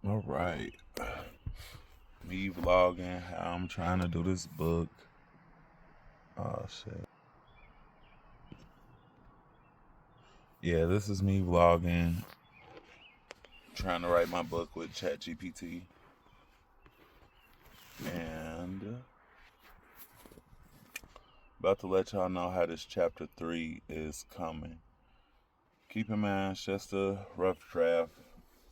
All right. Me vlogging how I'm trying to do this book. Oh shit. Yeah, this is me vlogging, trying to write my book with ChatGPT, and about to let y'all know how this chapter 3 is coming. Keep in mind, it's just a rough draft.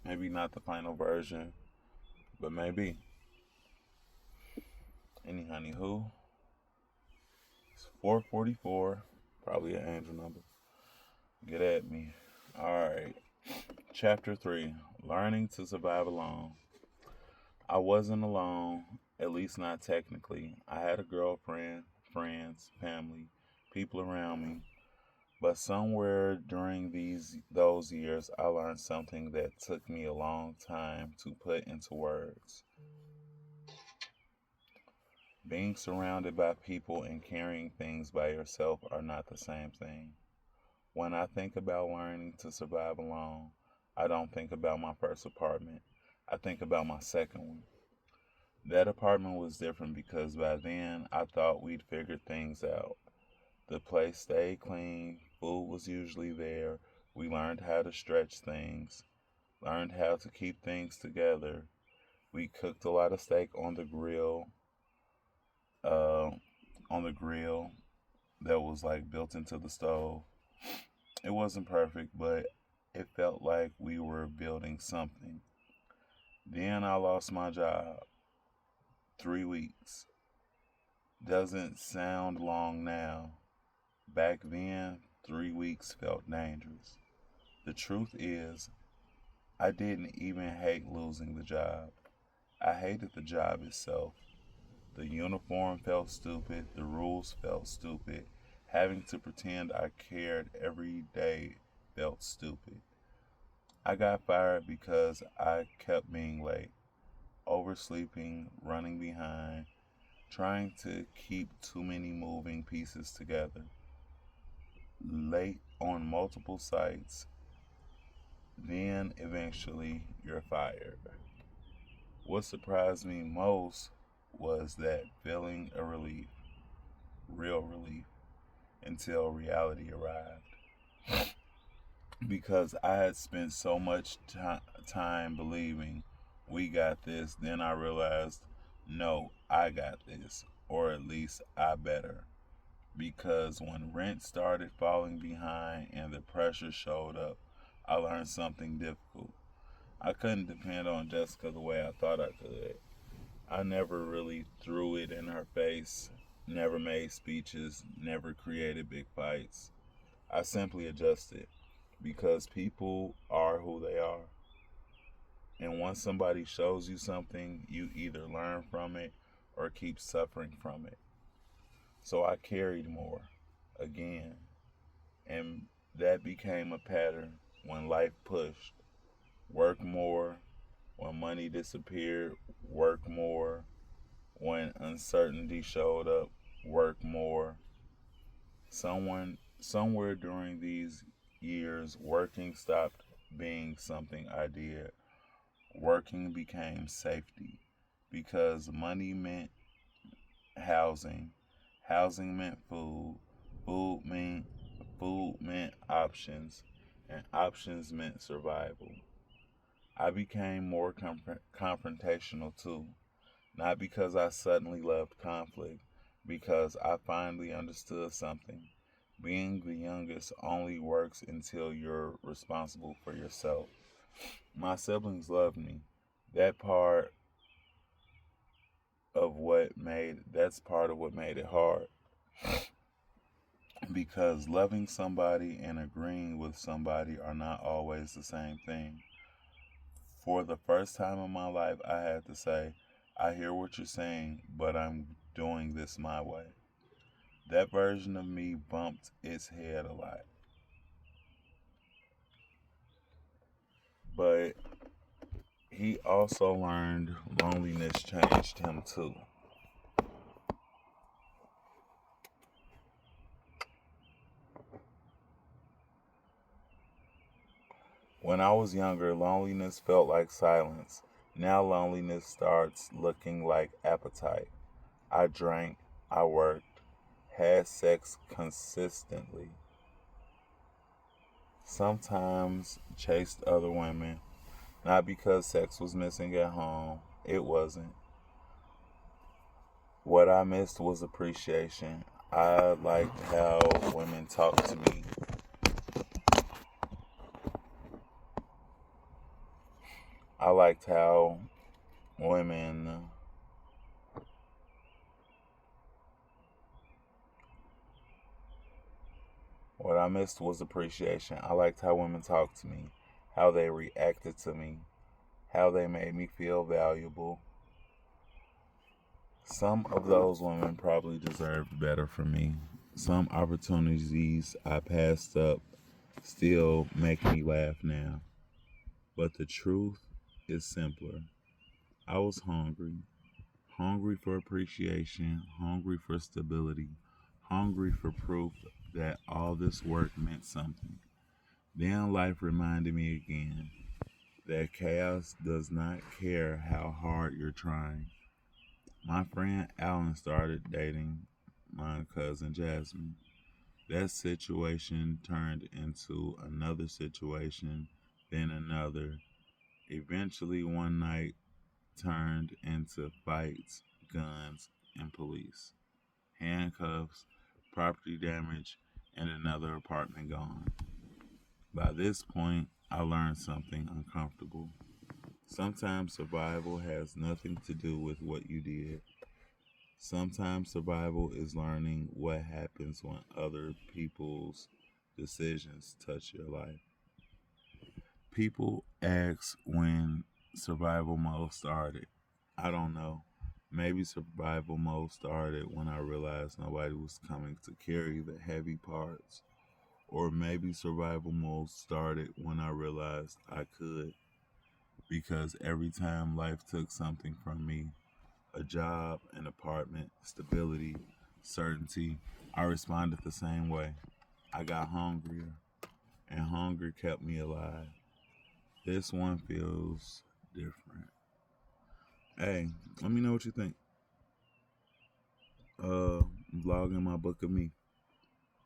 Maybe not the final version, but maybe. Any honey who? It's 444. Probably an angel number. Get at me. Alright. Chapter 3, Learning to Survive Alone. I wasn't alone, at least not technically. I had a girlfriend, friends, family, people around me. But somewhere during those years, I learned something that took me a long time to put into words. Being surrounded by people and carrying things by yourself are not the same thing. When I think about learning to survive alone, I don't think about my first apartment. I think about my second one. That apartment was different because by then I thought we'd figured things out. The place stayed clean, food was usually there, we learned how to stretch things, learned how to keep things together. We cooked a lot of steak uh, on the grill that was like built into the stove. It wasn't perfect, but it felt like we were building something. Then I lost my job. 3 weeks. Doesn't sound long now. Back then, 3 weeks felt dangerous. The truth is, I didn't even hate losing the job. I hated the job itself. The uniform felt stupid, the rules felt stupid. Having to pretend I cared every day felt stupid. I got fired because I kept being late, oversleeping, running behind, trying to keep too many moving pieces together. Late on multiple sites, then eventually you're fired. What surprised me most was that feeling a relief, real relief, until reality arrived. Because I had spent so much time believing we got this, then I realized, no, I got this, or at least I better. Because when rent started falling behind and the pressure showed up, I learned something difficult. I couldn't depend on Jessica the way I thought I could. I never really threw it in her face, never made speeches, never created big fights. I simply adjusted because people are who they are. And once somebody shows you something, you either learn from it or keep suffering from it. So I carried more again, and that became a pattern when life pushed. Work more, when money disappeared, work more, when uncertainty showed up, work more. Somewhere during these years, working stopped being something I did. Working became safety because money meant housing, housing meant food, food meant food meant options, and options meant survival. I became more confrontational too, not because I suddenly loved conflict, because I finally understood something. Being the youngest only works until you're responsible for yourself. My siblings loved me. That part that's part of what made it hard because loving somebody and agreeing with somebody are not always the same thing. For the first time in my life, I had to say, I hear what you're saying, but I'm doing this my way. That version of me bumped its head a lot. But he also learned loneliness changed him too. When I was younger, loneliness felt like silence. Now loneliness starts looking like appetite. I drank, I worked, had sex consistently, sometimes chased other women, not because sex was missing at home. It wasn't. What I missed was appreciation. I liked how women talked to me. I liked how women What I missed was appreciation. I liked how women talked to me, how they reacted to me, how they made me feel valuable. Some of those women probably deserved better from me. Some opportunities I passed up still make me laugh now. But the truth is simpler. I was hungry. Hungry for appreciation, hungry for stability, hungry for proof that all this work meant something. Then life reminded me again that chaos does not care how hard you're trying. My friend Alan started dating my cousin Jasmine. That situation turned into another situation, then another. Eventually, one night turned into fights, guns, and police, handcuffs, property damage, and another apartment gone. By this point, I learned something uncomfortable. Sometimes survival has nothing to do with what you did. Sometimes survival is learning what happens when other people's decisions touch your life. People ask when survival mode started. I don't know. Maybe survival mode started when I realized nobody was coming to carry the heavy parts. Or maybe survival mode started when I realized I could. Because every time life took something from me, a job, an apartment, stability, certainty, I responded the same way. I got hungrier, and hunger kept me alive. This one feels different. Hey, let me know what you think. Vlogging my book of me.